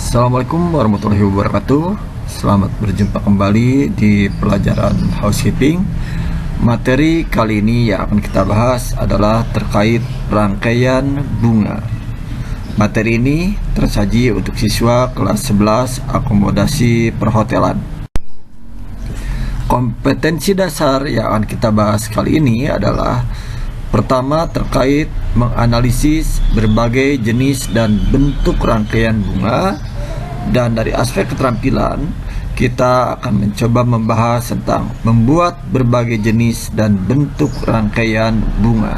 Assalamualaikum warahmatullahi wabarakatuh. Selamat berjumpa kembali di pelajaran housekeeping. Materi kali ini yang akan kita bahas adalah terkait rangkaian bunga. Materi ini tersaji untuk siswa kelas 11 akomodasi perhotelan. Kompetensi dasar yang akan kita bahas kali ini adalah pertama, terkait menganalisis berbagai jenis dan bentuk rangkaian bunga, dan dari aspek keterampilan kita akan mencoba membahas tentang membuat berbagai jenis dan bentuk rangkaian bunga.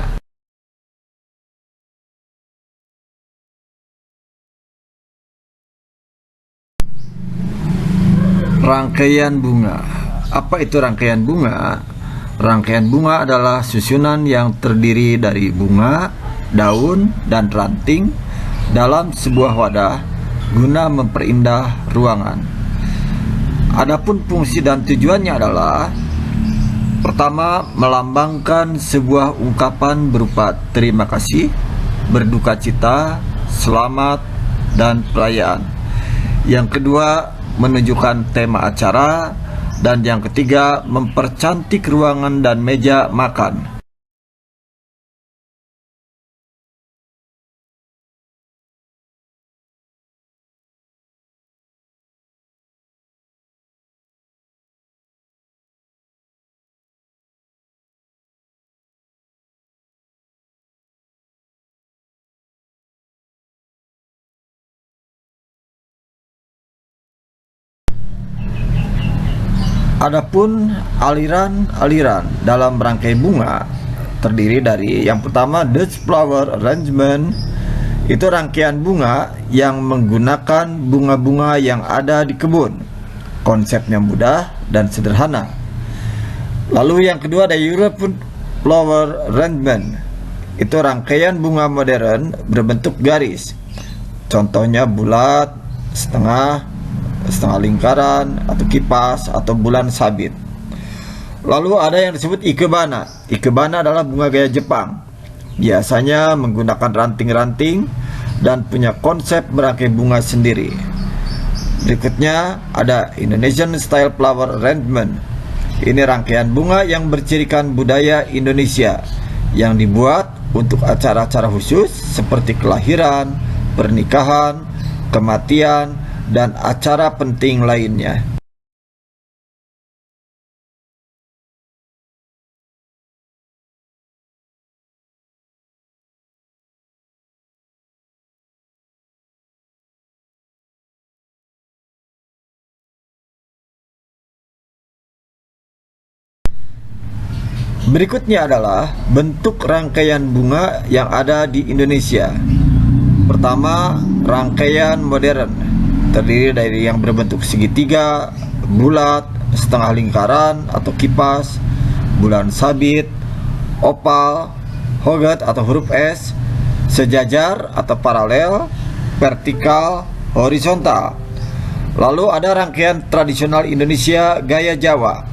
Rangkaian bunga. Apa itu rangkaian bunga? Rangkaian bunga adalah susunan yang terdiri dari bunga, daun, dan ranting dalam sebuah wadah guna memperindah ruangan. Adapun fungsi dan tujuannya adalah pertama, melambangkan sebuah ungkapan berupa terima kasih, berduka cita, selamat, dan perayaan. Yang kedua, menunjukkan tema acara. Dan yang ketiga, mempercantik ruangan dan meja makan. Adapun aliran-aliran dalam rangkai bunga terdiri dari yang pertama, Dutch flower arrangement. Itu rangkaian bunga yang menggunakan bunga-bunga yang ada di kebun. Konsepnya mudah dan sederhana. Lalu yang kedua ada European flower arrangement. Itu rangkaian bunga modern berbentuk garis. Contohnya bulat, setengah lingkaran, atau kipas, atau bulan sabit. Lalu ada yang disebut ikebana. Ikebana adalah bunga gaya Jepang. Biasanya menggunakan ranting-ranting dan punya konsep berangkai bunga sendiri. Berikutnya ada Indonesian Style Flower Arrangement. Ini rangkaian bunga yang bercirikan budaya Indonesia yang dibuat untuk acara-acara khusus seperti kelahiran, pernikahan, kematian, dan acara penting lainnya. Berikutnya adalah bentuk rangkaian bunga yang ada di Indonesia. Pertama, rangkaian modern, terdiri dari yang berbentuk segitiga, bulat, setengah lingkaran atau kipas, bulan sabit, opal, hogat atau huruf S, sejajar atau paralel, vertikal, horizontal. Lalu ada rangkaian tradisional Indonesia gaya Jawa.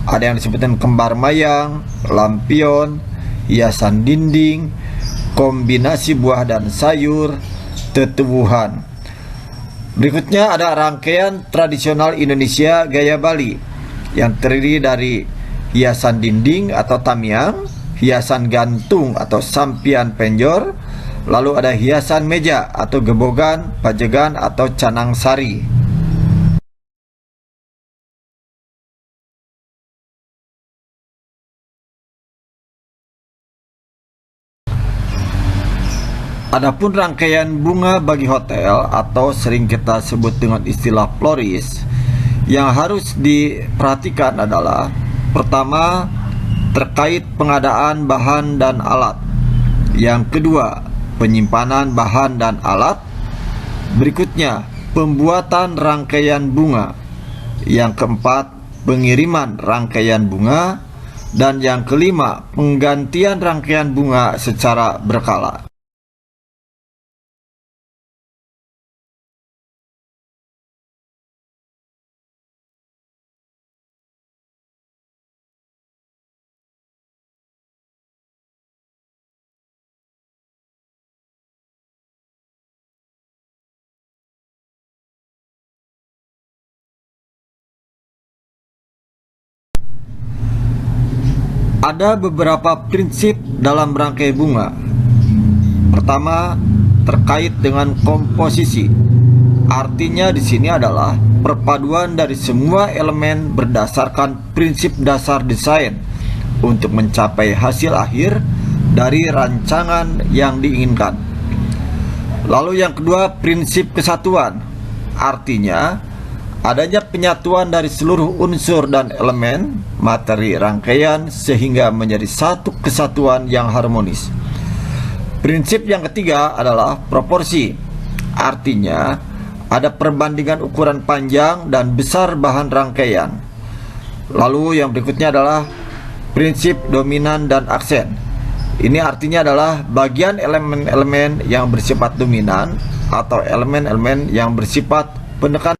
Ada yang disebutkan kembar mayang, lampion, hiasan dinding, kombinasi buah dan sayur, tetuwuhan. Berikutnya ada rangkaian tradisional Indonesia gaya Bali yang terdiri dari hiasan dinding atau tamiang, hiasan gantung atau sampian penjor, lalu ada hiasan meja atau gebogan, pajegan atau canang sari. Adapun rangkaian bunga bagi hotel atau sering kita sebut dengan istilah floris, yang harus diperhatikan adalah pertama, terkait pengadaan bahan dan alat. Yang kedua, penyimpanan bahan dan alat. Berikutnya, pembuatan rangkaian bunga. Yang keempat, pengiriman rangkaian bunga. Dan yang kelima, penggantian rangkaian bunga secara berkala. Ada beberapa prinsip dalam rangkai bunga. Pertama, terkait dengan komposisi. Artinya di sini adalah perpaduan dari semua elemen berdasarkan prinsip dasar desain untuk mencapai hasil akhir dari rancangan yang diinginkan. Lalu yang kedua, prinsip kesatuan. Artinya adanya penyatuan dari seluruh unsur dan elemen materi rangkaian sehingga menjadi satu kesatuan yang harmonis. Prinsip yang ketiga adalah proporsi. Artinya ada perbandingan ukuran panjang dan besar bahan rangkaian. Lalu yang berikutnya adalah prinsip dominan dan aksen. Ini artinya adalah bagian elemen-elemen yang bersifat dominan atau elemen-elemen yang bersifat penekan.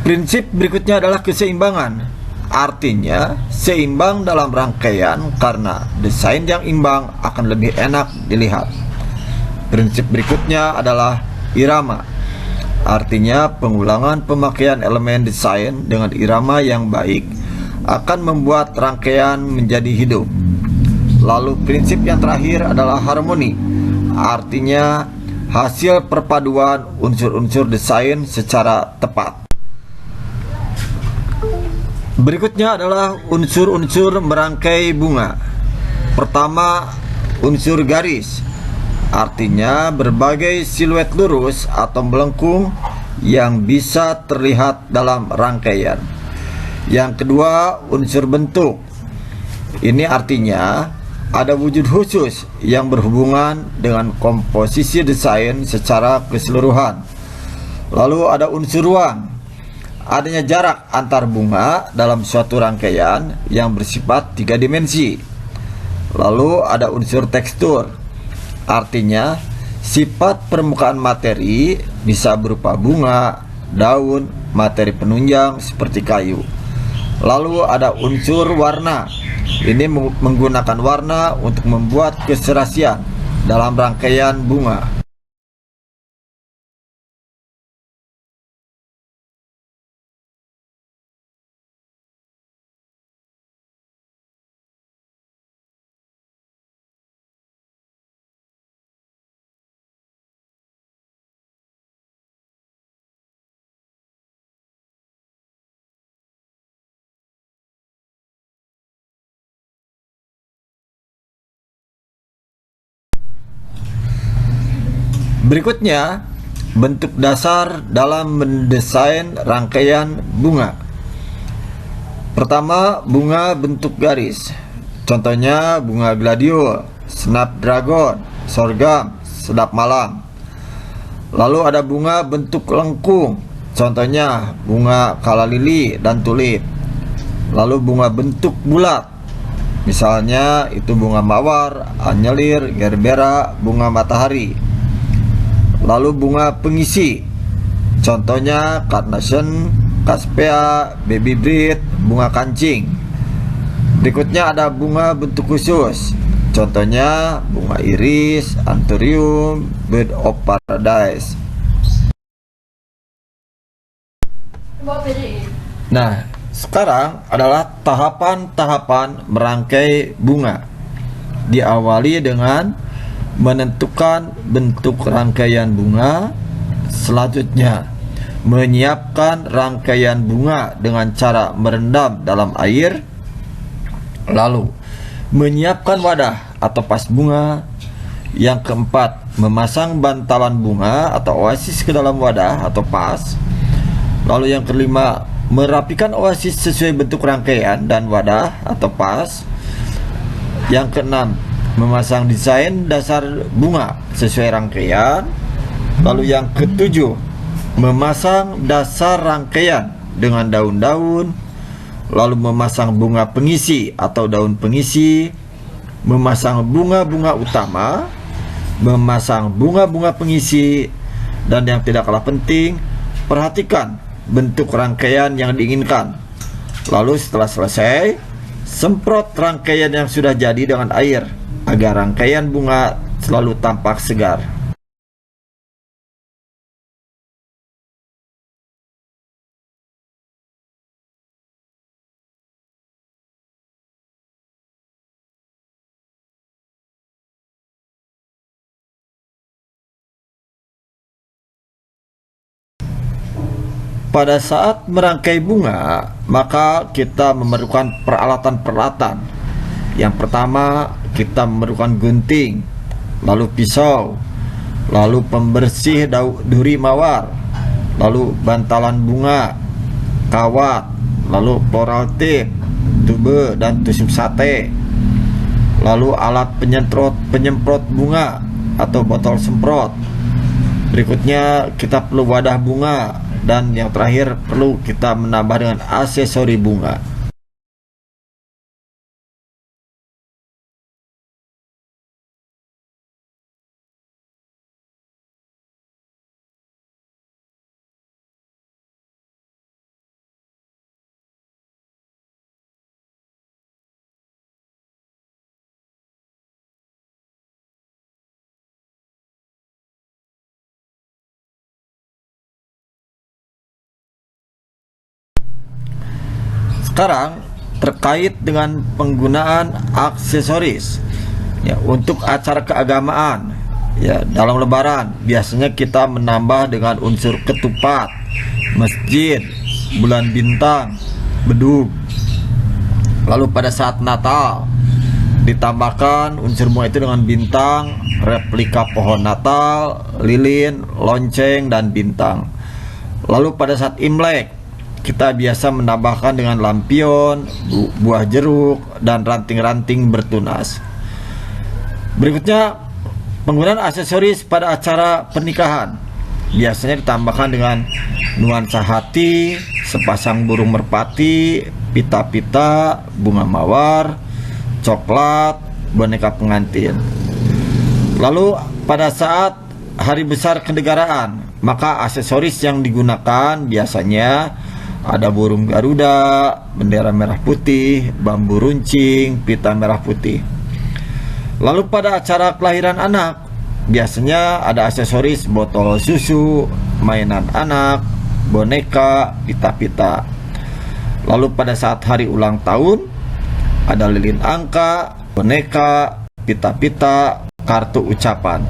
Prinsip berikutnya adalah keseimbangan. Artinya seimbang dalam rangkaian karena desain yang imbang akan lebih enak dilihat. Prinsip berikutnya adalah irama. Artinya pengulangan pemakaian elemen desain dengan irama yang baik akan membuat rangkaian menjadi hidup. Lalu prinsip yang terakhir adalah harmoni. Artinya hasil perpaduan unsur-unsur desain secara tepat. Berikutnya adalah unsur-unsur merangkai bunga. Pertama, unsur garis. Artinya berbagai siluet lurus atau melengkung yang bisa terlihat dalam rangkaian. Yang kedua, unsur bentuk. Ini artinya ada wujud khusus yang berhubungan dengan komposisi desain secara keseluruhan. Lalu ada unsur ruang. Adanya jarak antar bunga dalam suatu rangkaian yang bersifat 3 dimensi. Lalu ada unsur tekstur. Artinya sifat permukaan materi bisa berupa bunga, daun, materi penunjang seperti kayu. Lalu ada unsur warna. Ini menggunakan warna untuk membuat keserasian dalam rangkaian bunga. Berikutnya, bentuk dasar dalam mendesain rangkaian bunga. Pertama, bunga bentuk garis. Contohnya bunga gladiol, snapdragon, sorghum, sedap malam. Lalu ada bunga bentuk lengkung. Contohnya bunga kala lili dan tulip. Lalu bunga bentuk bulat. Misalnya itu bunga mawar, anyelir, gerbera, bunga matahari. Lalu bunga pengisi. Contohnya carnation, caspea, baby breed, bunga kancing. Berikutnya ada bunga bentuk khusus. Contohnya bunga iris, anthurium, bird of paradise. Nah, sekarang adalah tahapan-tahapan merangkai bunga. Diawali dengan menentukan bentuk rangkaian bunga. Selanjutnya, menyiapkan rangkaian bunga dengan cara merendam dalam air. Lalu, menyiapkan wadah atau vas bunga. Yang keempat, memasang bantalan bunga atau oasis ke dalam wadah atau vas. Lalu yang kelima, merapikan oasis sesuai bentuk rangkaian dan wadah atau vas. Yang keenam, memasang desain dasar bunga sesuai rangkaian. Lalu yang ketujuh, memasang dasar rangkaian dengan daun-daun. Lalu memasang bunga pengisi atau daun pengisi. Memasang bunga-bunga utama. Memasang bunga-bunga pengisi. Dan yang tidak kalah penting, perhatikan bentuk rangkaian yang diinginkan. Lalu setelah selesai, Semprot rangkaian yang sudah jadi dengan air agar rangkaian bunga selalu tampak segar. Pada saat merangkai bunga, maka kita memerlukan peralatan-peralatan. Yang pertama, kita memerlukan gunting, lalu pisau, lalu pembersih duri mawar, lalu bantalan bunga, kawat, lalu floral tip, tube dan tusuk sate, lalu alat penyemprot bunga atau botol semprot. Berikutnya kita perlu wadah bunga, dan yang terakhir perlu kita menambah dengan aksesori bunga. Sekarang terkait dengan penggunaan aksesoris ya, untuk acara keagamaan ya, dalam lebaran biasanya kita menambah dengan unsur ketupat, masjid, bulan bintang, bedug. Lalu pada saat Natal ditambahkan unsur bunga itu dengan bintang, replika pohon Natal, lilin, lonceng, dan bintang. Lalu pada saat Imlek kita biasa menambahkan dengan lampion, buah jeruk, dan ranting-ranting bertunas. Berikutnya, penggunaan aksesoris pada acara pernikahan biasanya ditambahkan dengan nuansa hati, sepasang burung merpati, pita-pita, bunga mawar, coklat, boneka pengantin. Lalu pada saat hari besar kenegaraan, maka aksesoris yang digunakan biasanya ada burung garuda, bendera merah putih, bambu runcing, pita merah putih. Lalu pada acara kelahiran anak, biasanya ada aksesoris botol susu, mainan anak, boneka, pita-pita. Lalu pada saat hari ulang tahun, ada lilin angka, boneka, pita-pita, kartu ucapan.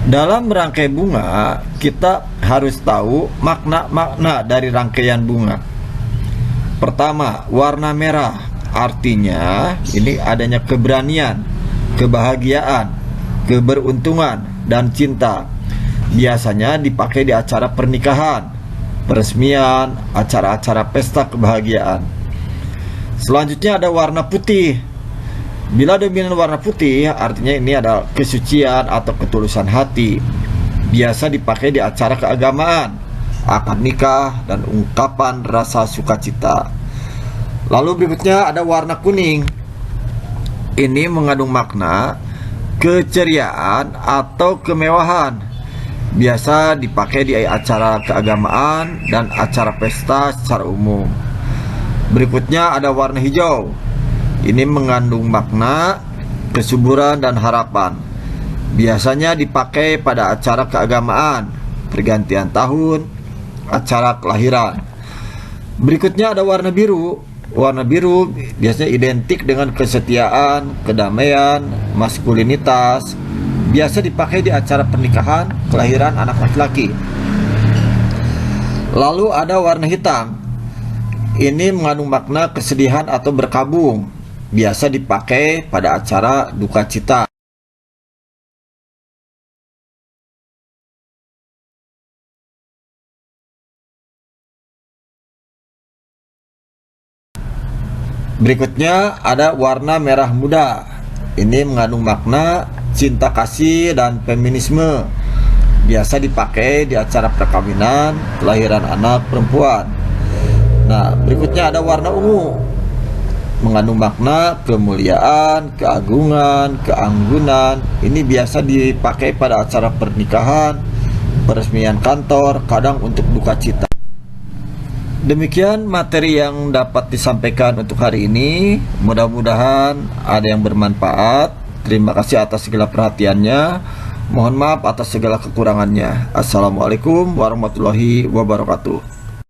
Dalam merangkai bunga, kita harus tahu makna-makna dari rangkaian bunga. Pertama, warna merah, artinya ini adanya keberanian, kebahagiaan, keberuntungan, dan cinta. Biasanya dipakai di acara pernikahan, peresmian, acara-acara pesta kebahagiaan. Selanjutnya ada warna putih. Bila dominan warna putih, artinya ini adalah kesucian atau ketulusan hati. Biasa dipakai di acara keagamaan, akad nikah, dan ungkapan rasa sukacita. Lalu berikutnya ada warna kuning. Ini mengandung makna keceriaan atau kemewahan. Biasa dipakai di acara keagamaan dan acara pesta secara umum. Berikutnya ada warna hijau. Ini mengandung makna kesuburan dan harapan. Biasanya dipakai pada acara keagamaan, pergantian tahun, acara kelahiran. Berikutnya ada warna biru. Warna biru biasanya identik dengan kesetiaan, kedamaian, maskulinitas. Biasa dipakai di acara pernikahan, kelahiran anak laki-laki. Lalu ada warna hitam. Ini mengandung makna kesedihan atau berkabung. Biasa dipakai pada acara duka cita. Berikutnya ada warna merah muda. Ini mengandung makna cinta kasih dan feminisme. Biasa dipakai di acara perkawinan, kelahiran anak perempuan. Nah, berikutnya ada warna ungu. Mengandung makna kemuliaan, keagungan, keanggunan. Ini biasa dipakai pada acara pernikahan, peresmian kantor, kadang untuk duka cita. Demikian materi yang dapat disampaikan untuk hari ini. Mudah-mudahan ada yang bermanfaat. Terima kasih atas segala perhatiannya. Mohon maaf atas segala kekurangannya. Assalamualaikum warahmatullahi wabarakatuh.